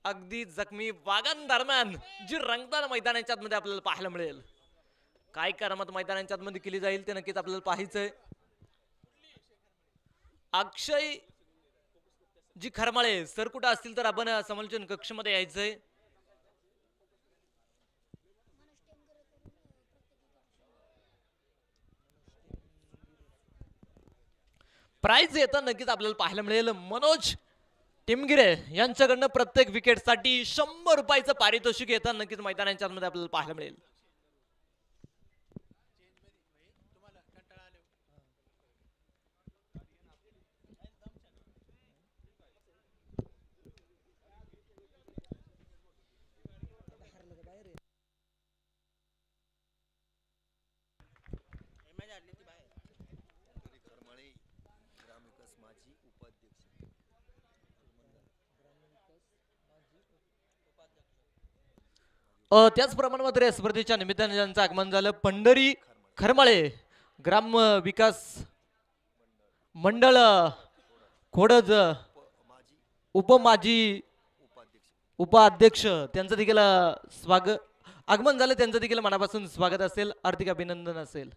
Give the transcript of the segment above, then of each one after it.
अगदी जखमी वाघांदरम्यान जी रंगदार मैदानाच्या आतमध्ये आपल्याला पाहायला मिळेल. काय करामत मैदानाच्या आतमध्ये केली जाईल ते नक्कीच आपल्याला पाहायचंय. अक्षय जी खरमाळे सर कुठं असतील तर आपण समालोचन कक्षमध्ये यायचंय. प्राइज येताना नक्कीच आपल्याला पाहायला मिळेल. मनोज टिमगिरे यांच्याकडनं प्रत्येक विकेटसाठी 100 रुपयाचं पारितोषिक येताना नक्कीच मैदानाच्या आतमध्ये आपल्याला पाहायला मिळेल. त्याचप्रमाणे मात्र या स्पर्धेच्या निमित्ताने ज्यांचं आगमन झालं पंढरी खरमाळे ग्राम विकास मंडळ खोडज उपमाजी उपाध्यक्ष त्यांचं देखील स्वागत आगमन झालं. त्यांचं देखील मनापासून स्वागत असेल, हार्दिक अभिनंदन असेल.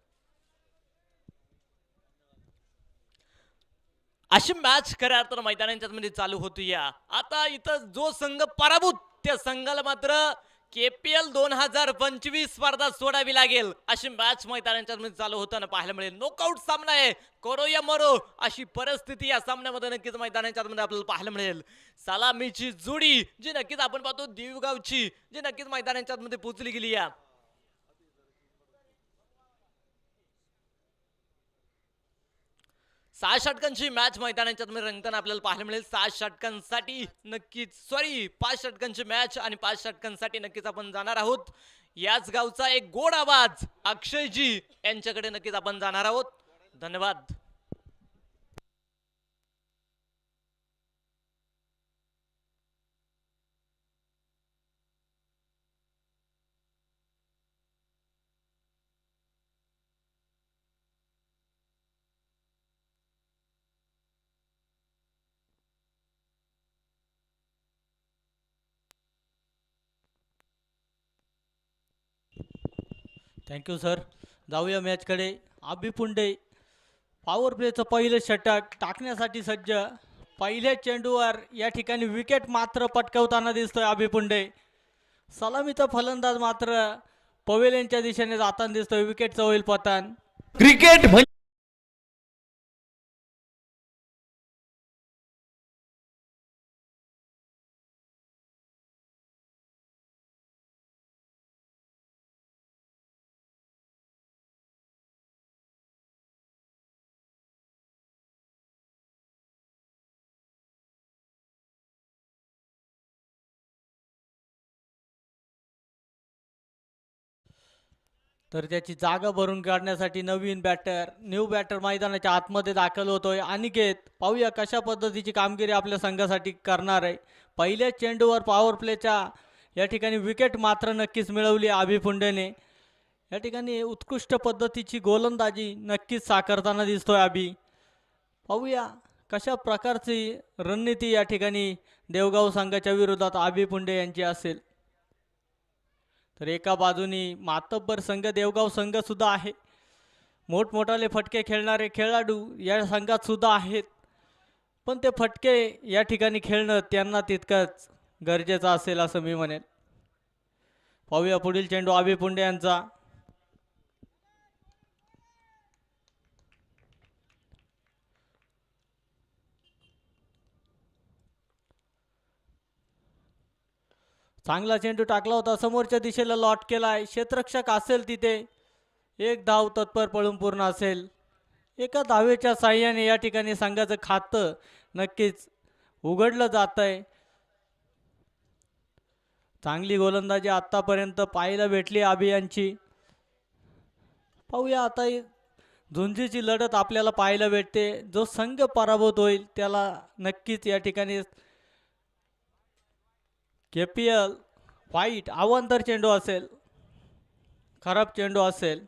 अशी मॅच खऱ्या अर्थानं मैदानाच्या मध्ये चालू होती. या आता इथं जो संघ पराभूत त्या संघाला मात्र KPL 2025 स्पर्धा सोडावी लागेल. अशी मॅच मैदानाच्या मध्ये चालू होताना पाहायला मिळेल. नॉकआउट सामना आहे, करो या मरो अशी परिस्थिती या सामन्यामध्ये नक्कीच मैदानाच्या मध्ये आपल्याला पाहायला मिळेल. सलामीची जोडी जी नक्कीच आपण पाहतो देवगावची जी नक्कीच मैदानाच्या मध्ये पोहोचली गेली. या 6 षटकांची मॅच मैदानाच्या रंगताना आपल्याला पाहायला मिळेल. 6 षटकांसाठी नक्कीच 5 षटकांची मॅच आणि 5 षटकांसाठी नक्कीच आपण जाणार आहोत. याच गावचा एक गोड आवाज अक्षयजी यांच्याकडे नक्कीच आपण जाणार आहोत. धन्यवाद. Thank you sir. जाऊया मॅचकडे. अभि पुंडे पॉवर प्लेचं पहिलं षटक टाकण्यासाठी सज्ज. पहिल्या चेंडूवर या ठिकाणी विकेट मात्र पटकावताना दिसतोय अभि पुंडे. सलामीचा फलंदाज मात्र पवेलियनच्या दिशेने जाताना दिसतोय. विकेटचं होईल पतन. क्रिकेट तर त्याची जागा भरून काढण्यासाठी नवीन बॅटर न्यू बॅटर मैदानाच्या आतमध्ये दाखल होतोय. अनिकेत पाहूया कशा पद्धतीची कामगिरी आपल्या संघासाठी करणार आहे. पहिल्या चेंडूवर पॉवर प्लेच्या या ठिकाणी विकेट मात्र नक्कीच मिळवली अभि पुंडेने. या ठिकाणी उत्कृष्ट पद्धतीची गोलंदाजी नक्कीच साकारताना दिसतोय अभि. पाहूया कशा प्रकारची रणनीती या ठिकाणी देवगाव संघाच्या विरोधात अभि पुंडे यांची असेल. तर एका बाजूनी मातब्बर संघ देवगाव संघ सुद्धा आहे. मोठमोठाले फटके खेळणारे खेळाडू या संघात सुद्धा आहेत. पण ते फटके या ठिकाणी खेळणं त्यांना तितकंच गरजेचं असेल असं मी म्हणेन. पाहूया पुढील चेंडू अभि पुंडे यांचा. चांगला चेंडू टाकला होता, समोरच्या दिशेला लॉट केलाय. क्षेत्ररक्षक असेल तिथे. एक धाव तत्पर पळून पूर्ण असेल. एका धावेच्या साह्याने या ठिकाणी संघाचं खातं नक्कीच उघडलं जात आहे. चांगली गोलंदाजी आतापर्यंत पाहायला भेटली अभियांची. पाहूया आता झुंजीची लढत आपल्याला पाहायला भेटते. जो संघ पराभूत होईल त्याला नक्कीच या ठिकाणी KPL वाईट अवांतर चेंडू असेल, खराब चेंडू असेल.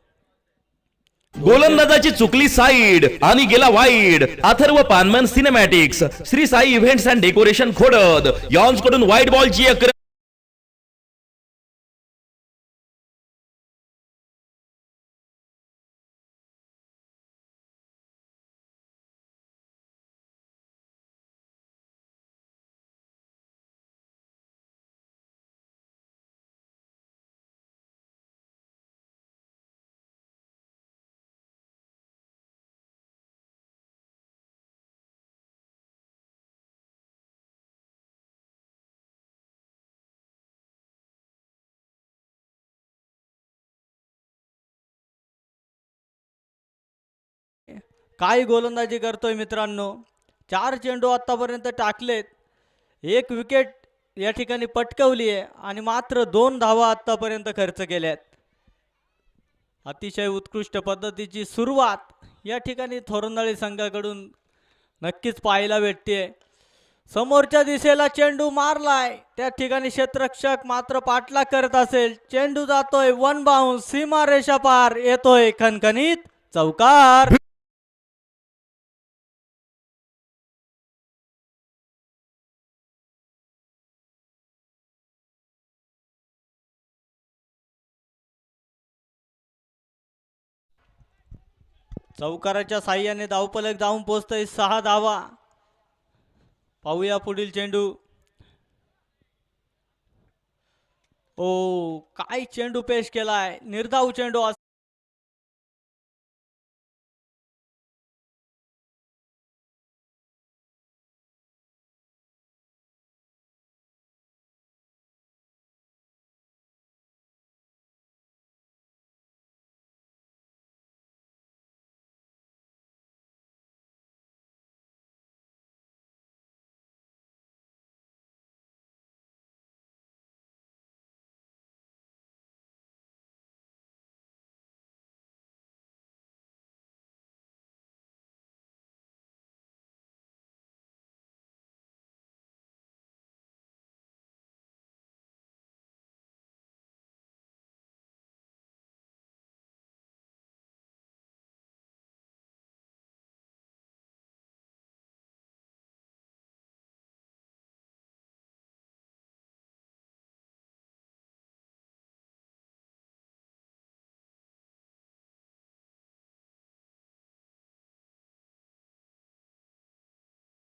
गोलंदाजाची चुकली साईड आणि गेला वाईड. अथर्व पानमन cinematics, Shri Sai events and decoration Khodad यॉन्स कडून व्हाईट बॉलची एक काय गोलंदाजी करतोय मित्रांनो. 4 चेंडू आतापर्यंत टाकलेत, 1 विकेट या ठिकाणी पटकवली आहे आणि मात्र 2 धावा आतापर्यंत खर्च केल्यात. अतिशय उत्कृष्ट पद्धतीची सुरुवात या ठिकाणी थोरंदाळी संघाकडून नक्कीच पाहायला भेटते. समोरच्या दिशेला चेंडू मारलाय, त्या ठिकाणी क्षेत्ररक्षक मात्र पाठलाग करत असेल. चेंडू जातोय वन बाउन्स, सीमारेषा पार, येतोय खणखणीत चौकार. चौकाराच्या साह्याने धावफलक जाऊन पोहोचतोय 6 धावा. पाहूया पुढील चेंडू. ओ, काय चेंडू पेश केलाय, निर्धाव चेंडू.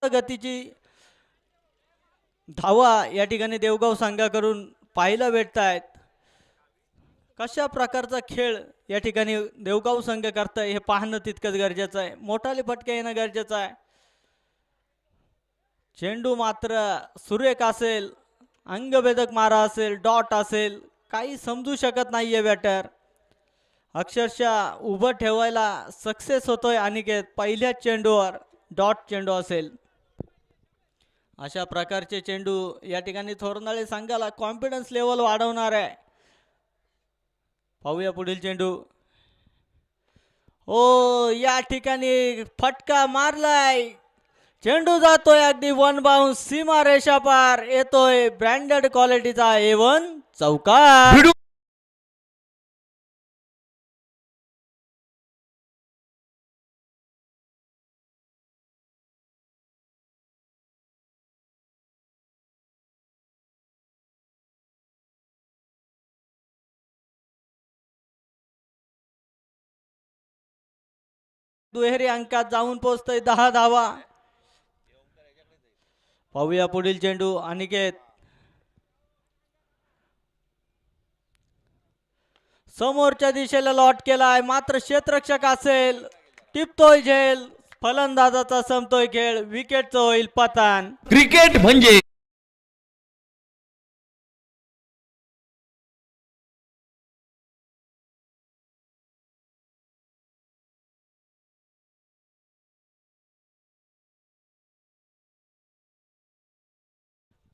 गतीची धावा या ठिकाणी देवगाव संघाकडून पाहायला भेटत आहेत. कशा प्रकारचा खेळ या ठिकाणी देवगाव संघ करताय हे पाहणं तितकंच गरजेचं आहे. मोठाले फटके येणं गरजेचं आहे. चेंडू मात्र सुरेख असेल, अंगभेदक मारा असेल, डॉट असेल, काही समजू शकत नाहीये बॅटर. अक्षरशः उभं ठेवायला सक्सेस होतोय अनिकेत. पहिल्याच चेंडूवर डॉट चेंडू असेल. अशा प्रकारचे चेंडू या ठिकाणी थोरनाळे संघाला कॉन्फिडन्स लेवल वाढवणार आहे. पाहूया पुढील चेंडू. ओ, या ठिकाणी फटका मारलाय, चेंडू जातोय अगदी वन बाउन्स, सीमा रेषा पार, येतोय ब्रँडेड क्वालिटीचा A1 चौकार. दुहेरी अंकात जाऊन पोहोचतोय 10 धावा. पाहूया पुढील चेंडू. अनिकेत समोरच्या दिशेला लॉट केलाय, मात्र क्षेत्ररक्षक असेल, टिपतोय झेल, फलंदाजाचा संपतोय खेळ, विकेटचं होईल पतन. क्रिकेट म्हणजे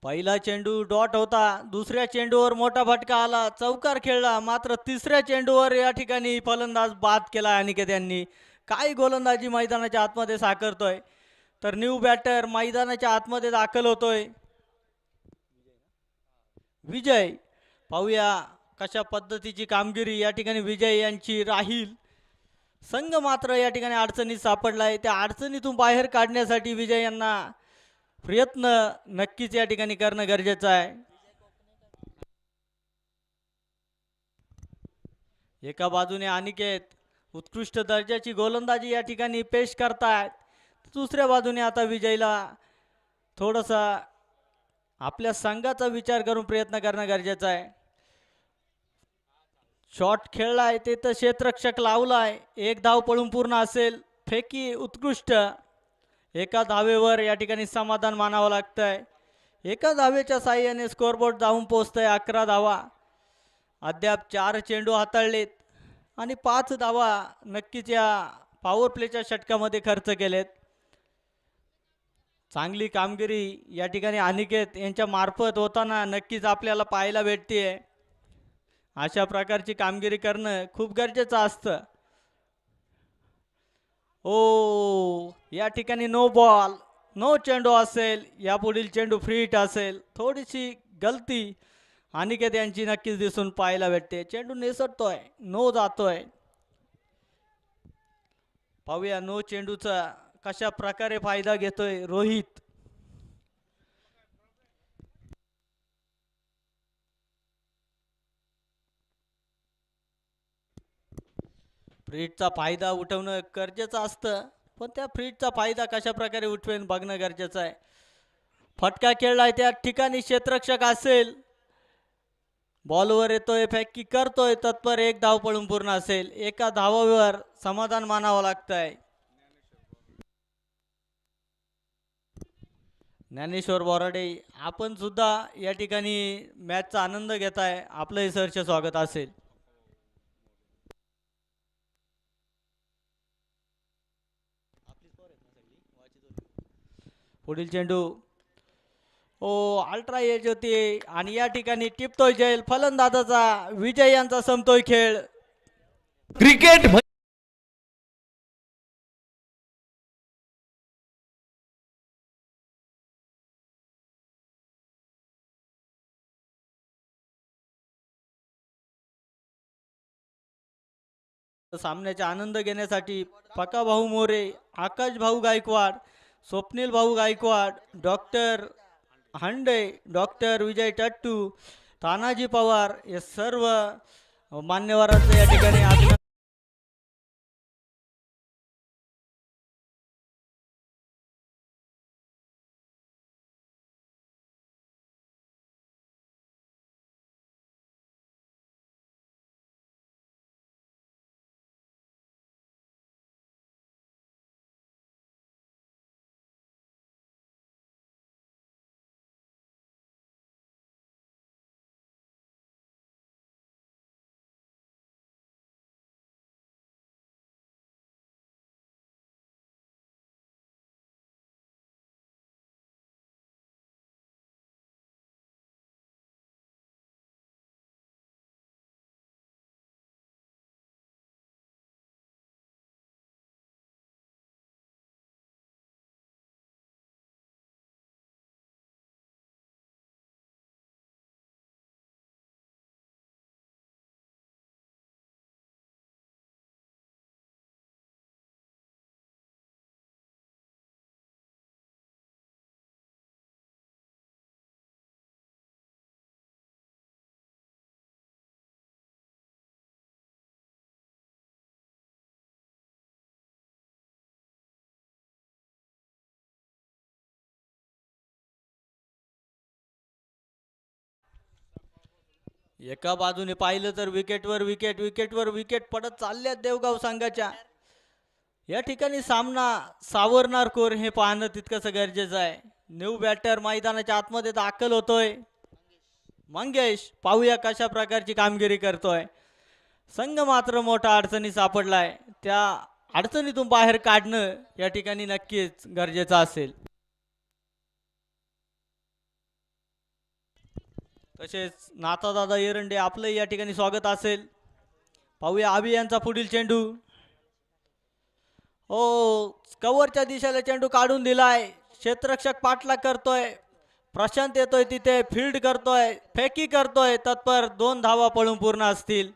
पहिला चेंडू डॉट होता, दुसऱ्या चेंडूवर मोठा फटका आला, चौकार खेळला, मात्र तिसऱ्या चेंडूवर या ठिकाणी फलंदाज बाद केला अनिकेत यांनी. काय गोलंदाजी मैदानाच्या आतमध्ये साकारतोय. तर न्यू बॅटर मैदानाच्या आतमध्ये दाखल होतोय विजय. पाहूया कशा पद्धतीची कामगिरी या ठिकाणी विजय यांची राहील. संघ मात्र या ठिकाणी अडचणीत सापडला आहे. त्या अडचणीतून बाहेर काढण्यासाठी विजय यांना प्रयत्न नक्कीच या ठिकाणी करणं गरजेचं आहे. एका बाजूने अनिकेत उत्कृष्ट दर्जाची गोलंदाजी या ठिकाणी पेश करतायत, दुसऱ्या बाजूने आता विजयला थोडासा आपल्या संघाचा विचार करून प्रयत्न करणं गरजेचं आहे. शॉट खेळलाय ते तर क्षेत्ररक्षक लावलाय, एक धाव पळून पूर्ण असेल. फेकी उत्कृष्ट, एका धावेवर या ठिकाणी समाधान मानावं लागतंय. एका धावेच्या साह्याने स्कोअरबोर्ड जाऊन पोहोचतंय 11 धावा. अद्याप 4 चेंडू हाताळलेत आणि 5 धावा नक्कीच या पॉवर प्लेच्या षटकामध्ये खर्च केलेत. चांगली कामगिरी या ठिकाणी अनिकेत यांच्या मार्फत होताना नक्कीच आपल्याला पाहायला भेटते. अशा प्रकारची कामगिरी करणं खूप गरजेचं असतं. ओ या ठिकाणी नो बॉल, नो चेंडू असेल, यापुढील चेंडू फ्री हिट असेल. थोडीशी गलती अनिकेत यांची नक्कीच दिसून पाहायला भेटते. चेंडू निसटतोय, नो जातोय. पाहूया नो चेंडूचा कशा प्रकारे फायदा घेतोय रोहित. फ्रीटचा फायदा उठवणं गरजेचं असतं, पण त्या फ्रीटचा फायदा कशा प्रकारे उठवेन बघणं गरजेचं आहे. फटका खेळलाय त्या ठिकाणी क्षेत्ररक्षक असेल, बॉलवर येतोय, फॅकी करतोय, तत्पर एक धाव पळून पूर्ण असेल. एका धावावर समाधान मानावं लागतंय. ज्ञानेश्वर बोराडे आपण सुद्धा या ठिकाणी मॅचचा आनंद घेताय, आपलंही सहर्ष स्वागत असेल. पुढील चेंडू ओ अल्ट्रा एज होती आणि या ठिकाणी टिपतोय जैल. फलंदाजाचा विजय यांचा संपतोय खेळ. क्रिकेट सामन्याचा आनंद घेण्यासाठी पका भाऊ मोरे, आकाश भाऊ गायकवाड, स्वप्नील भाऊ गायकवाड, डॉक्टर हंडे, डॉक्टर विजय टट्टू, तानाजी पवार हे सर्व मान्यवरांचं या ठिकाणी अभिनंदन. एका बाजूने पाहिलं तर विकेटवर विकेट, विकेटवर विकेट पडत चालल्यात देवगाव संघाच्या. या ठिकाणी सामना सावरणार कोर हे पाहणं तितकंच गरजेचं आहे. न्यू बॅटर मैदानाच्या आतमध्ये दाखल होतोय. मंगेश पाहूया कशा प्रकारची कामगिरी करतोय. संघ मात्र मोठा अडचणी सापडलाय, त्या अडचणीतून बाहेर काढणं या ठिकाणी नक्कीच गरजेचं असेल. तसेच नाथादादा एरंडे आपलं या ठिकाणी स्वागत असेल. पाहूया आबी यांचा पुढील चेंडू. हो कव्हरच्या दिशेला चेंडू काढून दिलाय. क्षेत्ररक्षक पाठलाग करतोय. प्रशांत येतोय तिथे, फील्ड करतोय, फेकी करतोय, तत्पर 2 धावा पळून पूर्ण असतील.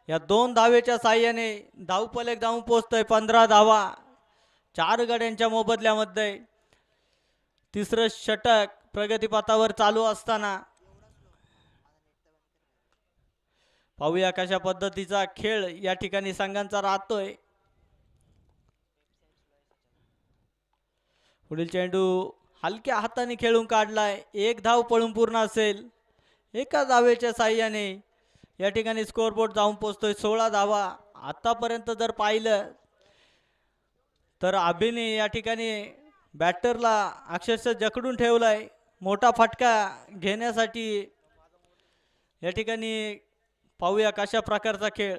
या 2 धावेच्या साह्याने धावफलक जाऊन पोहोचतोय 15 धावा 4 गड्यांच्या मोबदल्यामध्ये. तिसरं षटक प्रगतीपथावर चालू असताना पाहूया कशा पद्धतीचा खेळ या ठिकाणी संघांचा राहतोय. पुढील चेंडू हलक्या हाताने खेळून काढलाय. 1 धाव पळून पूर्ण असेल. एका धावेच्या साह्याने या ठिकाणी स्कोअरबोर्ड जाऊन पोहोचतोय 16 धावा. आतापर्यंत जर पाहिलं तर अभिने या ठिकाणी बॅटरला अक्षरशः जकडून ठेवलाय. मोठा फटका घेण्यासाठी या ठिकाणी पाहूया कशा प्रकारचा खेळ.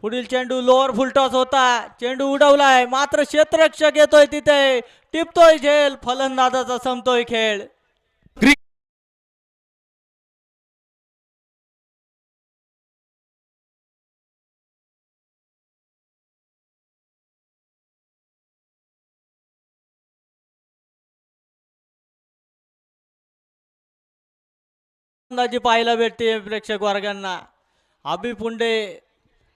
पुढील चेंडू लोअर फुलटॉस होता. चेंडू उडवलाय मात्र क्षेत्ररक्षक येतोय तिथे टिपतोय झेल. फलंदाजाचा संपतोय खेळ. गोलंदाजी पाहायला भेटते प्रेक्षक वर्गांना. अभि पुंडे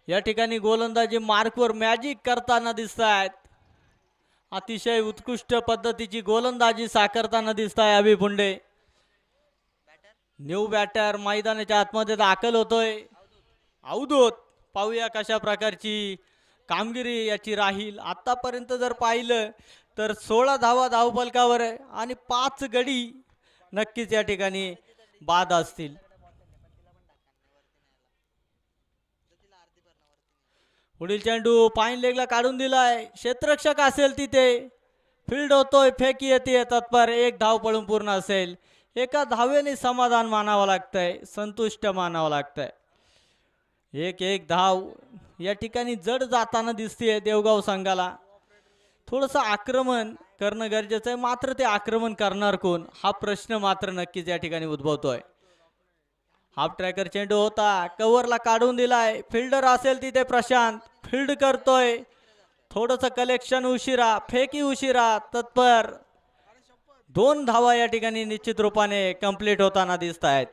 या ठिकाणी गोलंदाजी मार्कवर मॅजिक करताना दिसत आहेत. अतिशय उत्कृष्ट पद्धतीची गोलंदाजी साकारताना दिसत आहे अभि पुंडे. न्यू बॅटर मैदानाच्या आतमध्ये दाखल होतोय. अवधूत पाहूया कशा प्रकारची कामगिरी याची राहील. आतापर्यंत जर पाहिलं तर 16 धावा धावफलकावर आहे आणि 5 गडी नक्कीच या ठिकाणी बाद असतील. पुढील चेंडू पाईन लेगला काढून दिलाय. क्षेत्ररक्षक असेल तिथे फील्ड होतोय. फेकी येते तत्पर. 1 धाव पळून पूर्ण असेल. एका धावेने समाधान मानावं लागतंय. संतुष्ट मानावं लागतंय. 1 धाव या ठिकाणी जड जाताना दिसतेय देवगाव संघाला. थोडंसं आक्रमण करणं गरजेचं आहे. मात्र ते आक्रमण करणार कोण हा प्रश्न मात्र नक्कीच या ठिकाणी उद्भवतोय. हाफ ट्रॅकर चेंडू होता. कव्हरला काढून दिलाय. फिल्डर असेल तिथे प्रशांत फील्ड करतोय. थोडंसं कलेक्शन उशिरा. फेकी उशिरा. तत्पर 2 धावा या ठिकाणी निश्चित रूपाने कंप्लीट होताना दिसत आहेत.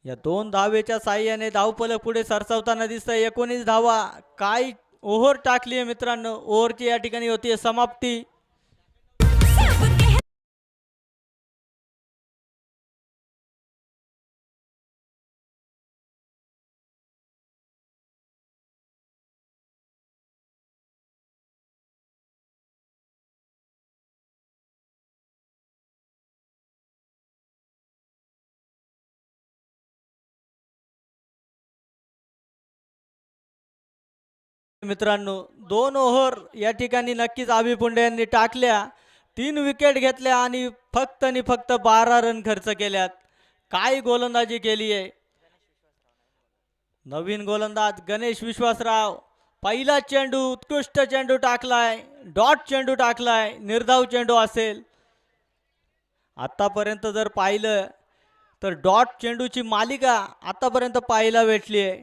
या 2 धावेच्या साह्याने धावफलक पुढे सरसावताना दिसतंय. 19 धावा. काय ओव्हर टाकली आहे मित्रांनो. ओव्हरची या ठिकाणी होती समाप्ती. मित्रांनो 2 ओव्हर या ठिकाणी नक्कीच अभि पुंडे यांनी टाकल्या. 3 विकेट घेतल्या आणि फक्त 12 रन खर्च केल्यात. काय गोलंदाजी केली आहे. नवीन गोलंदाज गणेश विश्वासराव. पहिला चेंडू उत्कृष्ट चेंडू टाकलाय. डॉट चेंडू टाकलाय. निर्धाव चेंडू असेल. आतापर्यंत जर पाहिलं तर डॉट चेंडूची मालिका आतापर्यंत पाहायला भेटली आहे.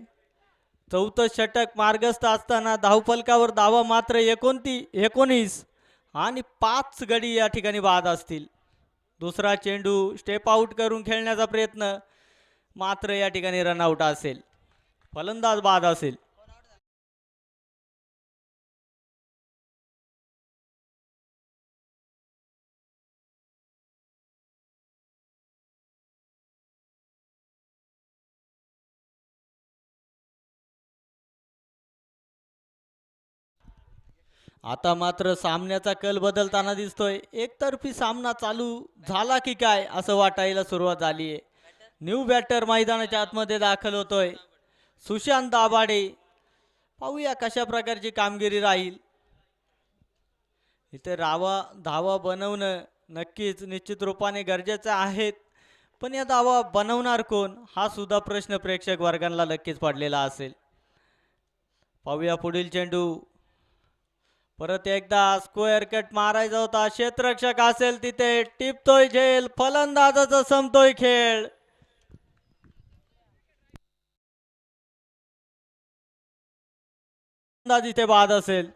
4थं षटक मार्गस्थ असताना धावफलकावर धावा मात्र 19 आणि 5 गडी या ठिकाणी बाद असतील. दुसरा चेंडू स्टेप आउट करून खेळण्याचा प्रयत्न मात्र या ठिकाणी रनआउट असेल. फलंदाज बाद असेल. आता मात्र सामन्याचा कल बदलताना दिसतोय. एकतर्फी सामना चालू झाला की काय असं वाटायला सुरुवात झाली आहे. न्यू बॅटर मैदानाच्या आतमध्ये दाखल होतोय. सुशांत दाभाडे. पाहूया कशा प्रकारची कामगिरी राहील. इथे धावा बनवणं नक्कीच निश्चित रूपाने गरजेचं आहे. पण या धावा बनवणार कोण हा सुद्धा प्रश्न प्रेक्षक वर्गांना नक्कीच पडलेला असेल. पाहूया पुढील चेंडू. परत एकदा स्क्वेअर कट मारायचा होता. क्षेत्ररक्षक असेल तिथे टिपतोय झेल. फलंदाजाचा संपतोय खेळ. इथे बाद असेल.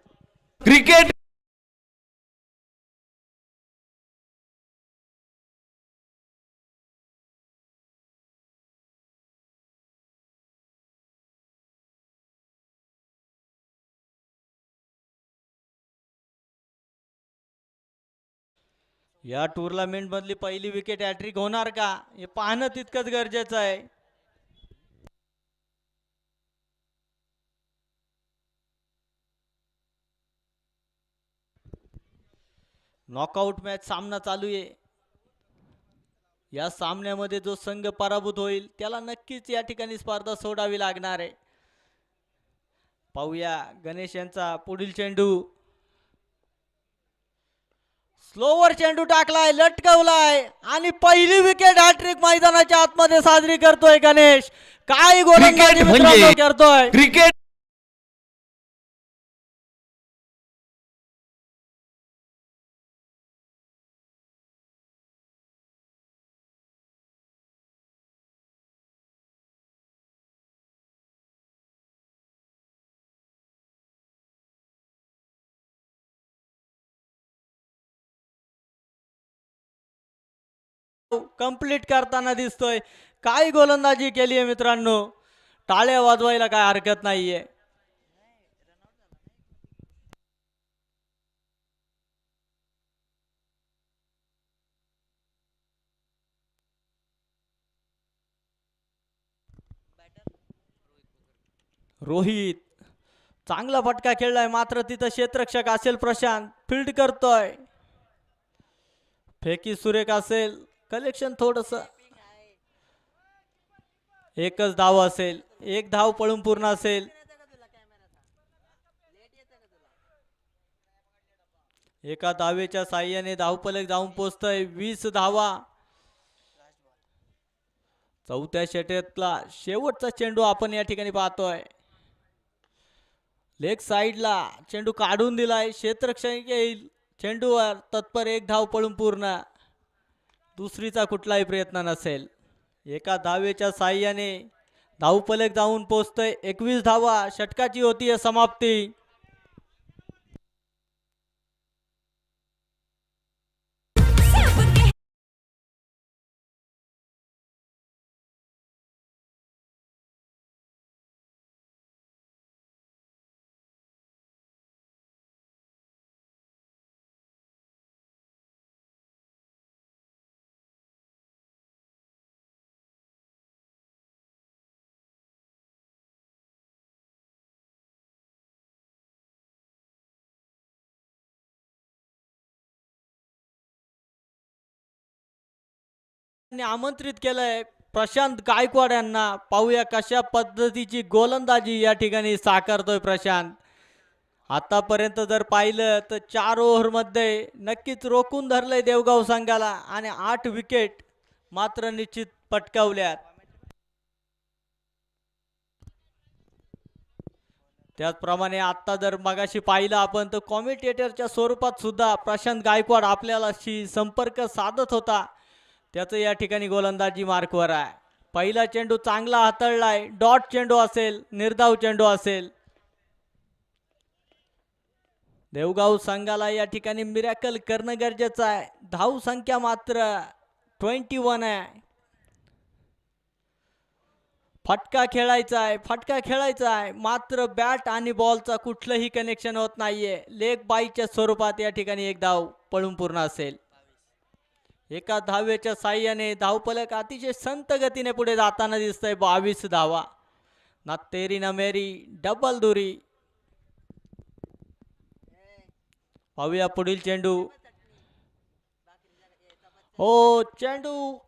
क्रिकेट या टुर्नामेंट मधली पहिली विकेट हॅट्रिक होणार का हे पाहणं तितकंच गरजेचं आहे. नॉकआउट मॅच सामना चालू आहे. या सामन्यामध्ये जो संघ पराभूत होईल त्याला नक्कीच या ठिकाणी स्पर्धा सोडावी लागणार आहे. पाहूया गणेश यांचा पुढील चेंडू. स्लोवर चेंडू टाकलाय, लटकवलाय आणि पहिली विकेट हॅट्रिक मैदानाच्या आतमध्ये साजरी करतोय गणेश. काय गोलंदाजी क्रिकेट मित्रांनो म्हणजे करतोय. क्रिकेट कंप्लीट करताना दिसतोय. काय गोलंदाजी केली आहे मित्रांनो. टाळ्या वाजवायला काय हरकत नाहीये. रोहित चांगला फटका खेळलाय, मात्र तिथं क्षेत्ररक्षक असेल प्रशांत, फील्ड करतोय. फेकी सुरेख असेल, कलेक्शन थोडस. एकच धाव असेल, एक धाव पळून पूर्ण असेल. एका धावेच्या साह्याने धावफलक जाऊन पोहोचतोय 20 धावा. चौथ्या षटकातला शेवटचा चेंडू आपण या ठिकाणी पाहतोय. लेग साइडला चेंडू काढून दिलाय, क्षेत्ररक्षक येईल चेंडूवर, तत्पर एक धाव पळून पूर्ण. दुसरीचा कुठलाही प्रयत्न नसेल. एका धावेच्या साह्याने धावफलक जाऊन पोहोचतोय 21 धावा. षटकाची होतीये समाप्ती. आमंत्रित केलंय प्रशांत गायकवाड यांना. पाहूया कशा पद्धतीची गोलंदाजी या ठिकाणी साकारतोय प्रशांत. आतापर्यंत जर पाहिलं तर 4 ओव्हरमध्ये नक्कीच रोखून धरलंय देवगाव संघाला आणि 8 विकेट मात्र निश्चित पटकावल्यात. त्याचप्रमाणे आता जर मगाशी पाहिलं आपण तर कॉमेंटेटरच्या स्वरूपात सुद्धा प्रशांत गायकवाड आपल्याशी संपर्क साधत होता. त्याचं या ठिकाणी गोलंदाजी मार्कवर आहे. पहिला चेंडू चांगला हाताळलाय, डॉट चेंडू असेल, निर्धाव चेंडू असेल. देवगाव संघाला या ठिकाणी मिरॅकल करणं गरजेचं आहे. धाव संख्या मात्र 21 आहे. फटका खेळायचा आहे, मात्र बॅट आणि बॉलचा कुठलंही कनेक्शन होत नाहीये. लेग बाईच्या स्वरूपात या ठिकाणी एक धाव पळून पूर्ण असेल. एका धावेच्या साह्याने धावफलक अतिशय संत गतीने पुढे जाताना दिसतंय. 22 धावा. ना तेरी ना मेरी, डबल दुरी. पाहूया पुढील चेंडू. हो, चेंडू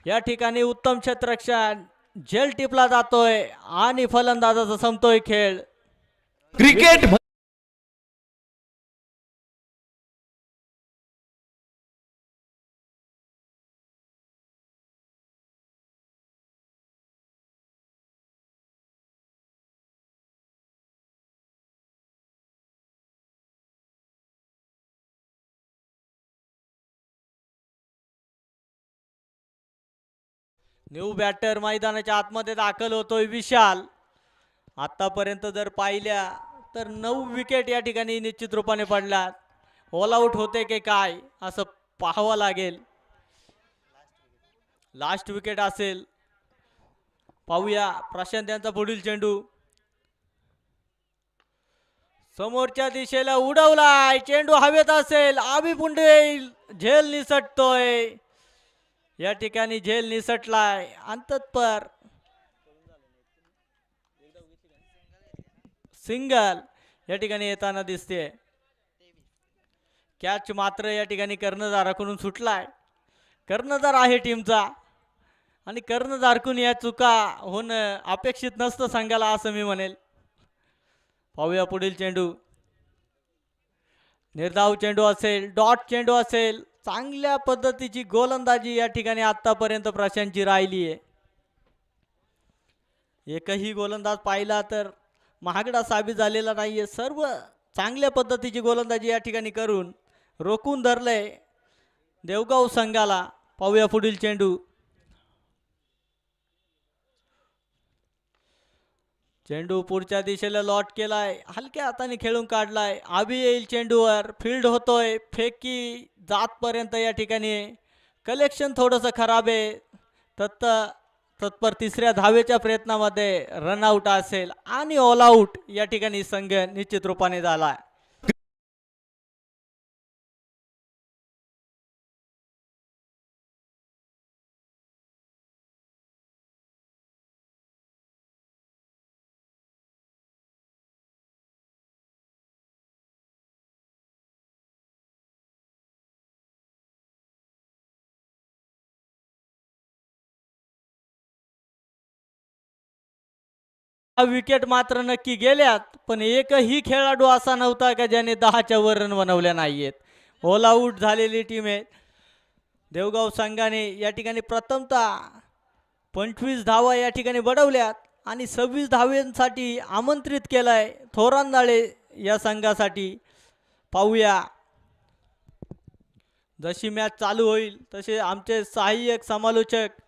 या ठिकाणी उत्तम क्षेत्ररक्षण, झेल टिपला जातोय आणि फलंदाजाचा संपतोय खेळ. क्रिकेट न्यू बॅटर मैदानाच्या आतमध्ये दाखल होतोय विशाल. आतापर्यंत जर पाहिल्या तर 9 विकेट या ठिकाणी निश्चित रूपाने पडल्यात. ऑल आउट होते की काय असं पाहावं लागेल. लास्ट विकेट असेल. पाहूया प्रशांत यांचा पुढील चेंडू. समोरच्या दिशेला उडवलाय, चेंडू हवेत असेल, आबी पुंडेल झेल निसटतोय. या ठिकाणी झेल निसटलाय आणि तत्पर सिंगल या ठिकाणी येताना दिसते. कॅच मात्र या ठिकाणी कर्णधाराकडून सुटलाय. कर्णधार आहे टीमचा आणि कर्णधारकडून या चुका होणं अपेक्षित नसतं संघाला असं मी म्हणेल. पाहूया पुढील चेंडू. निर्धाव चेंडू असेल, डॉट चेंडू असेल, चांगल्या पद्धतीची गोलंदाजी या ठिकाणी आतापर्यंत प्रशांतची राहिली आहे. एकही गोलंदाज पाहिला तर महागडा साबित झालेला नाहीये. सर्व चांगल्या पद्धतीची गोलंदाजी या ठिकाणी करून रोखून धरलंय देवगाव संघाला. पाहूया पुढील चेंडू. चेंडू पुढच्या दिशेला लॉट केलाय, हलक्या हाताने खेळून काढलाय. आबी येईल चेंडूवर, फील्ड होतोय, फेकी जातपर्यंत या ठिकाणी कलेक्शन थोडंसं खराब आहे. तत्पर तिसऱ्या धावेच्या प्रयत्नामध्ये रनआउट असेल आणि ऑल आउट या ठिकाणी संघ निश्चित रूपाने झाला. विकेट मात्र नक्की गेल्यात, पण एकही खेळाडू असा नव्हता का ज्याने 10च्या वर रन बनवल्या नाहीयेत. ऑल आउट झालेली टीम आहे. देवगाव संघाने या ठिकाणी प्रथमतः 25 धावा या ठिकाणी बडवल्यात आणि 26 धावांसाठी आमंत्रित केलंय थोरांदाळे या संघासाठी. पाहूया जशी मॅच चालू होईल तसे आमचे सहाय्यक समालोचक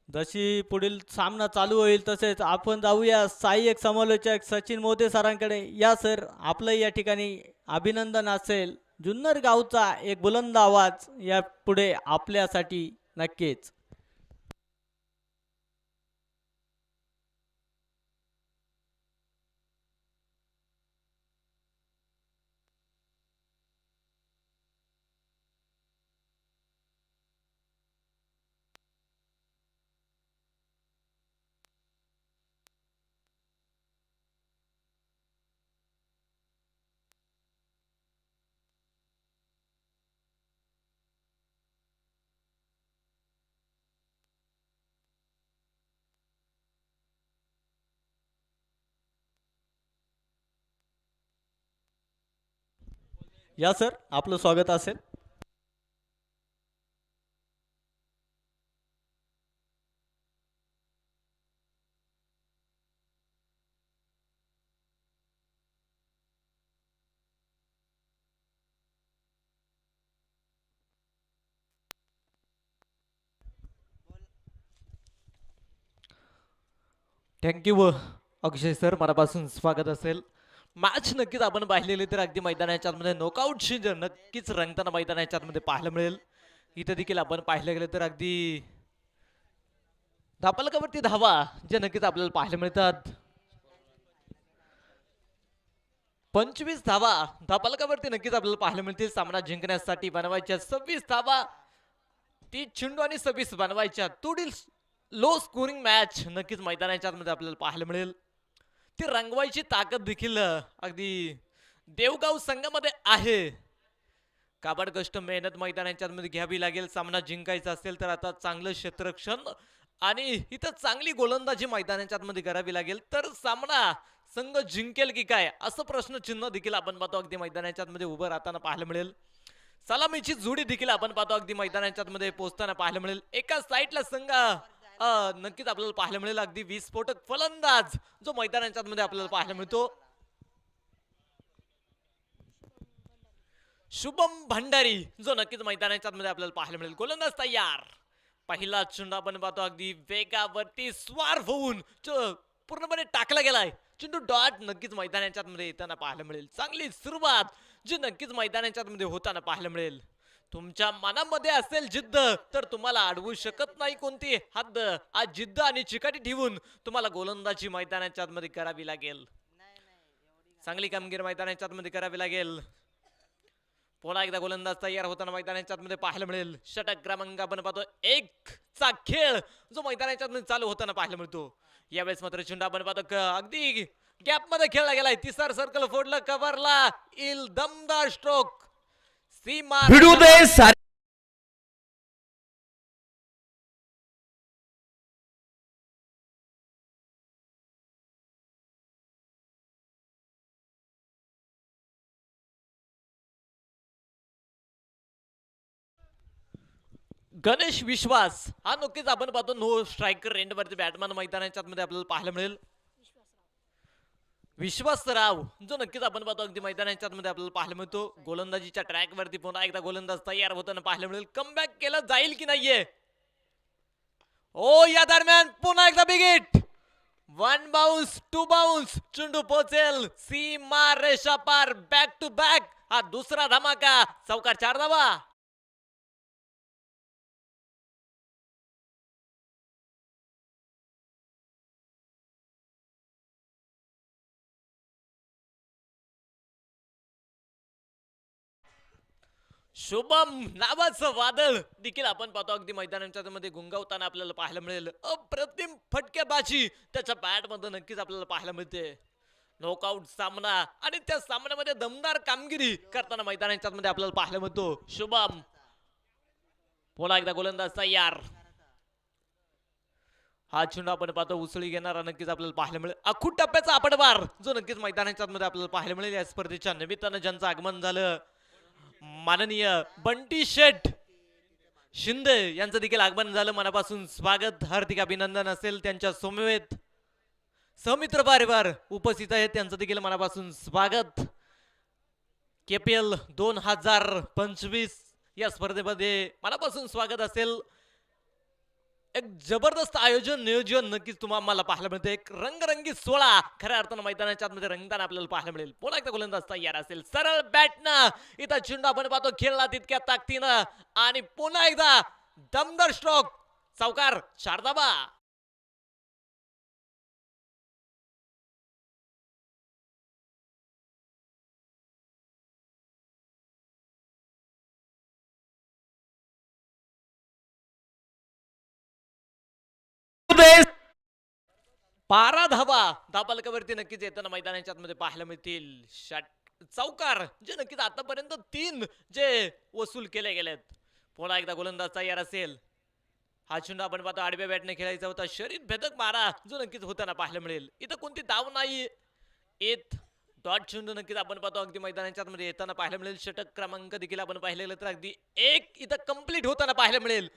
जशी पुढील सामना चालू होईल तसेच आपण जाऊया सहाय्यक समालोचक सचिन मोते सरांकडे. या सर, आपलं या ठिकाणी अभिनंदन असेल. जुन्नर गावचा एक बुलंद आवाज या पुढे आपल्यासाठी नक्कीच. या सर, आपलं स्वागत असेल. थँक्यू अक्षय सर, मनापासून स्वागत असेल. मॅच नक्कीच आपण पाहिलेली तर अगदी मैदानाच्या आतमध्ये नॉकआउटची नक्कीच रंगताना मैदानाच्या आतमध्ये पाहायला मिळेल. इथं देखील आपण पाहिलं गेलं तर अगदी धापलकावरती धावा जे नक्कीच आपल्याला पाहायला मिळतात. 25 धावा धापलकावरती नक्कीच आपल्याला पाहायला मिळतील. सामना जिंकण्यासाठी बनवायच्या 26 धावा, 30 चेंडू आणि 26 बनवायच्या. पुढील लो स्कोरिंग मॅच नक्कीच मैदानाच्या आतमध्ये आपल्याला पाहायला मिळेल. ती रंगवायची ताकद देखील अगदी देवगाव संघामध्ये आहे. काबाड कष्ट मेहनत मैदानाच्या आतमध्ये घ्यावी लागेल. सामना जिंकायचा असेल तर आता चांगलं क्षेत्ररक्षण आणि इथं चांगली गोलंदाजी मैदानाच्या आतमध्ये करावी लागेल तर सामना संघ जिंकेल की काय असं प्रश्नचिन्ह देखील आपण पाहतो अगदी मैदानाच्या आतमध्ये उभं राहताना पाहायला मिळेल. सलामीची जोडी देखील आपण पाहतो अगदी मैदानाच्या आतमध्ये पोहोचताना पाहायला मिळेल. एका साईडला संघ नक्कीच आपल्याला पाहायला मिळेल अगदी विस्फोटक फलंदाज जो मैदानाच्या आतमध्ये आपल्याला पाहायला मिळतो. शुभम भंडारी जो नक्कीच मैदानाच्या आतमध्ये आपल्याला पाहायला मिळेल. गोलंदाज तयार. पहिला चेंडू आपण पाहतो अगदी वेगावरती स्वार होऊन पूर्णपणे टाकला गेलाय. चेंडू डॉट नक्कीच मैदानाच्या आतमध्ये येताना पाहायला मिळेल. चांगली सुरुवात जी नक्कीच मैदानाच्या मध्ये होताना पाहायला मिळेल. तुमच्या मनामध्ये असेल जिद्द तर तुम्हाला अडवू शकत नाही कोणती हद्द. आज जिद्द आणि चिकाटी ठेवून तुम्हाला गोलंदाजी मैदानाच्या मध्ये करावी लागेल. चांगली कामगिरी मैदानाच्या मध्ये करावी लागेल. पुन्हा एकदा गोलंदाज तयार होताना मैदानाच्या मध्ये पाहायला मिळेल. षटक क्रमांक आपण पाहतो 1 चा खेळ जो मैदानाच्या मध्ये चालू होताना पाहायला मिळतो. यावेळेस मात्र चेंडू आपण पाहतो अगदी गॅप मध्ये खेळला गेलाय. तिसरा सर्कल फोडलं कव्हरला इल दमदार स्ट्रोक सीमा भिडू दे सारे गणेश विश्वास हा नक्कीच आपण पाहतो नो स्ट्रायकर रेंड वरती बॅटमॅन मैदानाच्या मध्ये आपल्याला पाहायला मिळेल. विश्वासराव जो नक्कीच आपण पाहतो अगदी मैदानाच्या मध्ये आपल्याला पाहायला मिळतो. गोलंदाजीच्या ट्रॅक वरती पुन्हा एकदा गोलंदाज तयार होताना पाहायला मिळेल. कमबॅक केलं जाईल की नाहीये. ओ या दरम्यान पुन्हा एकदा बिग हिट. 1 बाउन्स 2 बाउन्स चेंडू पोहोचेल सीमा रेषा पार. बॅक टू बॅक हा दुसरा धमाका. चौकार 4 धावा. शुभम नावाचं वादळ देखील आपण पाहतो अगदी मैदानाच्या मध्ये गुंगावताना आपल्याला पाहायला मिळेल. अप्रतिम फटकेबाजी त्याच्या बॅट मध्ये नक्कीच आपल्याला पाहायला मिळते. नॉकआउट सामना आणि त्या सामन्यामध्ये दमदार कामगिरी करताना मैदानाच्या मध्ये आपल्याला पाहायला मिळतो. शुभम पुन्हा एकदा गोलंदाज तयार. हा चेंडू आपण पाहतो उसळी घेणारा नक्कीच आपल्याला पाहायला मिळेल. अखूट टप्प्याचा आपटवार जो नक्कीच मैदानाच्या मध्ये आपल्याला पाहायला मिळेल. या स्पर्धेच्या निमित्तानं ज्यांचं आगमन झालं माननीय बंटी शेठ शिंदे यांचं देखील आगमन झालं. मनापासून स्वागत हार्दिक अभिनंदन असेल. त्यांच्या समवेत समित्र परिवार उपस्थित आहेत त्यांचं देखील मनापासून स्वागत. KPL 2025 या स्पर्धेमध्ये मनापासून स्वागत असेल. एक जबरदस्त आयोजन नियोजन नक्कीच तुम्हाला पाहायला मिळते. एक रंगरंगी सोहळा खऱ्या अर्थानं मैदानाच्या आतमध्ये रंगताना आपल्याला पाहायला मिळेल. पुन्हा एकदा गोलंदाज तयार असेल. सरळ बॅटनं इथं चेंडू आपण पाहतो खेळला तितक्या ताकदीनं आणि पुन्हा एकदा दमदार स्ट्रोक. चौकार 4 धावा. दे 12 धावा धापालकावरती नक्कीच येताना मैदानाच्या मध्ये पाहायला मिळतील. चौकार जे नक्कीच आतापर्यंत 3 जे वसूल केले गेलेत. पुन्हा एकदा गोलंदाज तयार असेल. हा चेंडू आपण पाहतो आडव्या बॅटने खेळायचा होता. शरीर भेदक मारा जो नक्कीच होताना पाहायला मिळेल. इथं कोणती धाव नाही येत. डॉट चेंडू नक्कीच आपण पाहतो अगदी मैदानाच्या मध्ये येताना पाहायला मिळेल. षटक क्रमांक देखील आपण पाहिलेलं तर अगदी 1 इथं कंप्लीट होताना पाहायला मिळेल.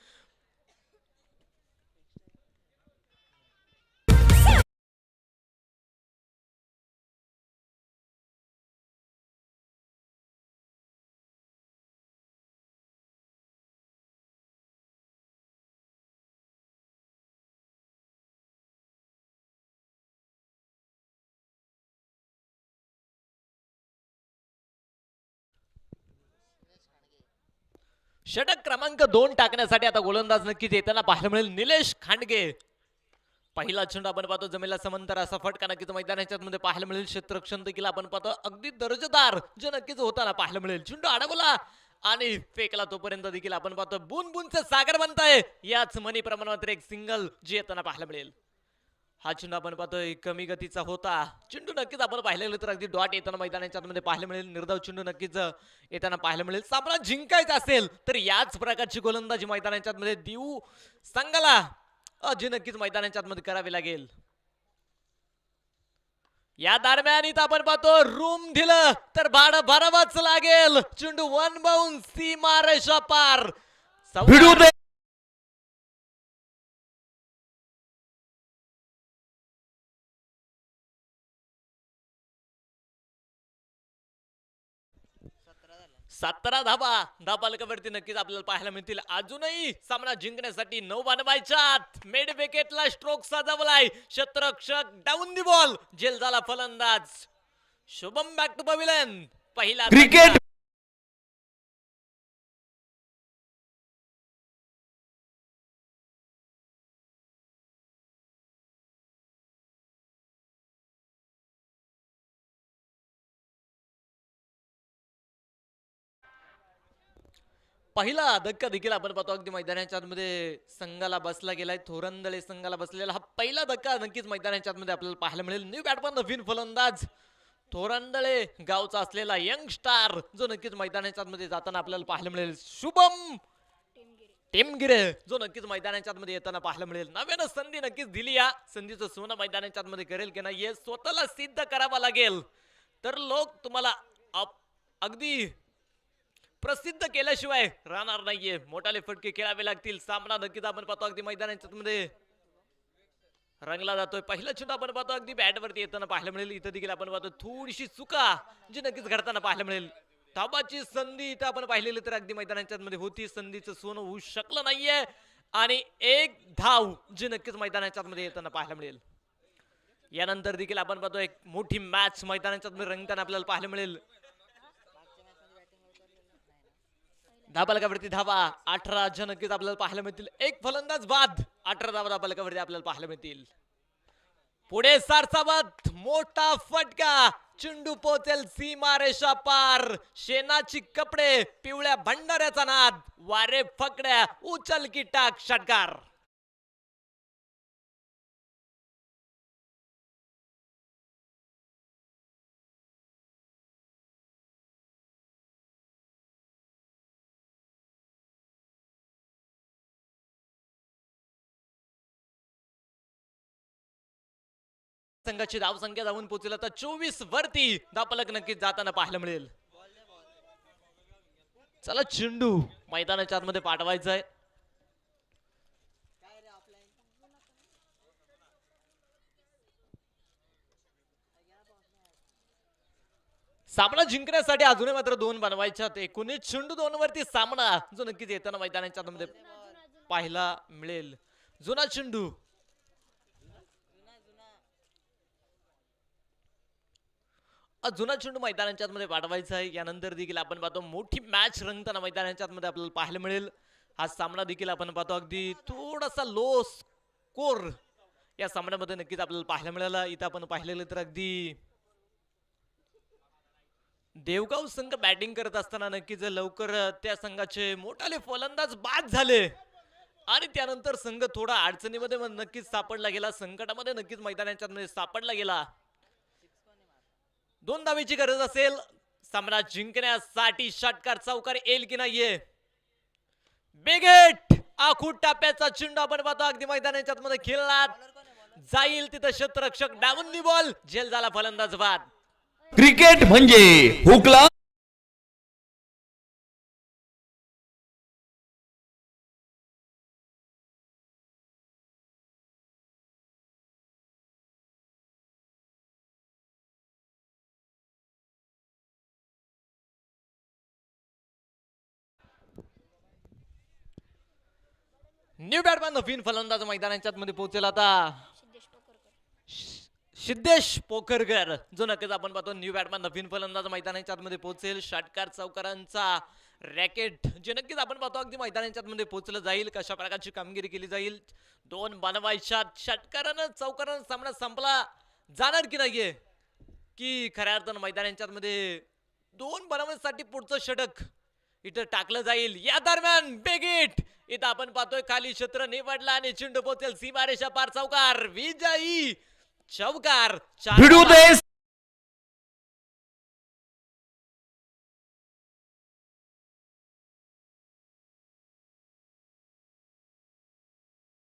षटक क्रमांक 2 टाकण्यासाठी आता गोलंदाज नक्कीच येताना पाहायला मिळेल. निलेश खांडगे. पहिला चेंडू आपण पाहतो जमिनीला समांतर असा फटका नक्कीच मैदानाच्या मध्ये पाहायला मिळेल. क्षेत्ररक्षण देखील आपण पाहतो अगदी दर्जेदार जे नक्कीच होताना पाहायला मिळेल. चेंडू अडवला आणि फेकला तोपर्यंत देखील आपण पाहतो बुन बुनचे सागर बनताय. याच मनी प्रमाणात एक सिंगल जे येताना पाहायला मिळेल. हा चेंडू आपण पाहतोय कमी गतीचा होता. चेंडू नक्कीच आपण पाहिलेलं तर अगदी डॉट येताना मैदानाच्या मध्ये पाहायला मिळेल. निर्धाव चेंडू नक्कीच येताना पाहायला मिळेल. सामना जिंकायचा असेल तर याच प्रकारची गोलंदाजी मैदानाच्या मध्ये देऊ संघाला जे नक्कीच मैदानाच्या मध्ये करावी लागेल. या दरम्यान इथं आपण पाहतो रूम दिलं तर भाडं भरावंच लागेल. चेंडू 1 बाउन्स सीमा रेषा पार. भिडू दे 17 धाबा धापालकावरती नक्कीच आपल्याला पाहायला मिळतील. अजूनही सामना जिंकण्यासाठी 9 बनवायच्यात. मेड विकेटला स्ट्रोक सजवलाय. क्षेत्ररक्षक डाऊन दी बॉल. झेल झाला फलंदाज. Shubham back to pavilion. पहिला क्रिकेट पहिला धक्का देखील आपण पाहतो अगदी मैदानाच्या आतमध्ये संघाला बसला गेलाय. थोरंदळे संघाला बसलेला हा पहिला धक्का नक्कीच मैदानाच्या आतमध्ये आपल्याला पाहायला मिळेल. न्यू बॅटमन नवीन फलंदाज थोरंदळे गावचा असलेला यंग स्टार जो नक्कीच मैदानाच्या आतमध्ये जाताना आपल्याला पाहायला मिळेल. शुभम टेमगिरे जो नक्कीच मैदानाच्या आतमध्ये येताना पाहायला मिळेल. नव्यानं संधी नक्कीच दिली. या संधीचं सोनं मैदानाच्या आतमध्ये करेल की नाही हे स्वतःला सिद्ध करावं लागेल. तर लोक तुम्हाला अगदी प्रसिद्ध केल्याशिवाय राहणार नाहीये. मोठाले फटके खेळावे लागतील. सामना नक्कीच आपण पाहतो अगदी मैदानाच्या आतमध्ये रंगला जातोय. पहिला चेंडू आपण पाहतो अगदी बॅट वरती येताना पाहायला मिळेल. इथं देखील आपण पाहतो थोडीशी चुका जी नक्कीच घडताना पाहायला मिळेल. धाबाची संधी इथं आपण पाहिलेली तर अगदी मैदानाच्या मध्ये होती. संधीचं सोनं होऊ शकलं नाहीये आणि एक धाव जी नक्कीच मैदानाच्या मध्ये येताना पाहायला मिळेल. यानंतर देखील आपण पाहतो एक मोठी मॅच मैदानाच्या मध्ये रंगताना आपल्याला पाहायला मिळेल. धाबालकावरती धावा 18 ज्या नक्कीच आपल्याला पाहायला मिळतील. एक फलंदाज बाद 18 धावा धाबालकावरती आपल्याला पाहायला मिळतील. पुढे सारसाबाद मोठा फटका चेंडू पोहोचेल सीमारेषा पार. शेणाची कपडे पिवळ्या भंडाऱ्याचा नाद वारे फकड्या उचल की टाक षटकार. संघाची धाव संख्या जाऊन पोहोचेल आता 24 वरती. धापलक नक्कीच जाताना पाहायला मिळेल. चला चेंडू मैदानाच्या आतमध्ये पाठवायचा आहे. सामना जिंकण्यासाठी अजूनही मात्र 2 बनवायच्यात. 19 चेंडू 2 वरती सामना जो नक्कीच येताना मैदानाच्या आतमध्ये पाहायला मिळेल. जुना चेंडू जुना चेंडू मैदानाच्या आतमध्ये पाठवायचा आहे. यानंतर देखील आपण पाहतो मोठी मॅच रंगताना मैदानाच्या आतमध्ये आपल्याला पाहायला मिळेल. हा सामना देखील आपण पाहतो अगदी थोडासा लो स्कोर या सामन्यामध्ये नक्कीच आपल्याला पाहायला मिळाला. इथं आपण पाहिलेलं तर अगदी देवगाव संघ बॅटिंग करत असताना नक्कीच लवकर त्या संघाचे मोठाले फलंदाज बाद झाले आणि त्यानंतर संघ थोडा अडचणीमध्ये नक्कीच सापडला गेला. संकटामध्ये नक्कीच मैदानाच्या आतमध्ये सापडला गेला. 2 धावेची गरज असेल सामना जिंकण्यासाठी. षटकार चौकार येईल की नाहीये. बिगेट आखूट टाप्याचा चेंडू आपण पाहतो अगदी मैदानाच्या आतमध्ये खेळला जाईल. तिथं क्षेत्ररक्षक डाऊन दी बॉल झेल झाला फलंदाज बाद. क्रिकेट म्हणजे हुकला न्यू बॅटमॅन नवीन फलंदाज मैदानाच्या मध्ये पोहोचेल आता सिद्धेश पोखरकर जो नक्कीच आपण पाहतो न्यू बॅटमॅन नवीन फलंदाज मैदानाच्या मध्ये पोहोचेल. षटकार चौकारांचा रॅकेट जे नक्कीच आपण पाहतो अगदी मैदानाच्या मध्ये पोहोचलं जाईल. कशा प्रकारची कामगिरी केली जाईल. 2 बनवायच्या षटकारानं चौकारानं सामना संपला जाणार की नाहीये की खऱ्या अर्थानं मैदानाच्या मध्ये 2 बनवण्यासाठी पुढचं षटक इथं टाकलं जाईल. या दरम्यान बेगिट इथं आपण पाहतोय खाली क्षेत्र निवडला आणि चेंडू पोहोचेल सीमारेषा पार. चौकार विजयी चौकार. भिडू देस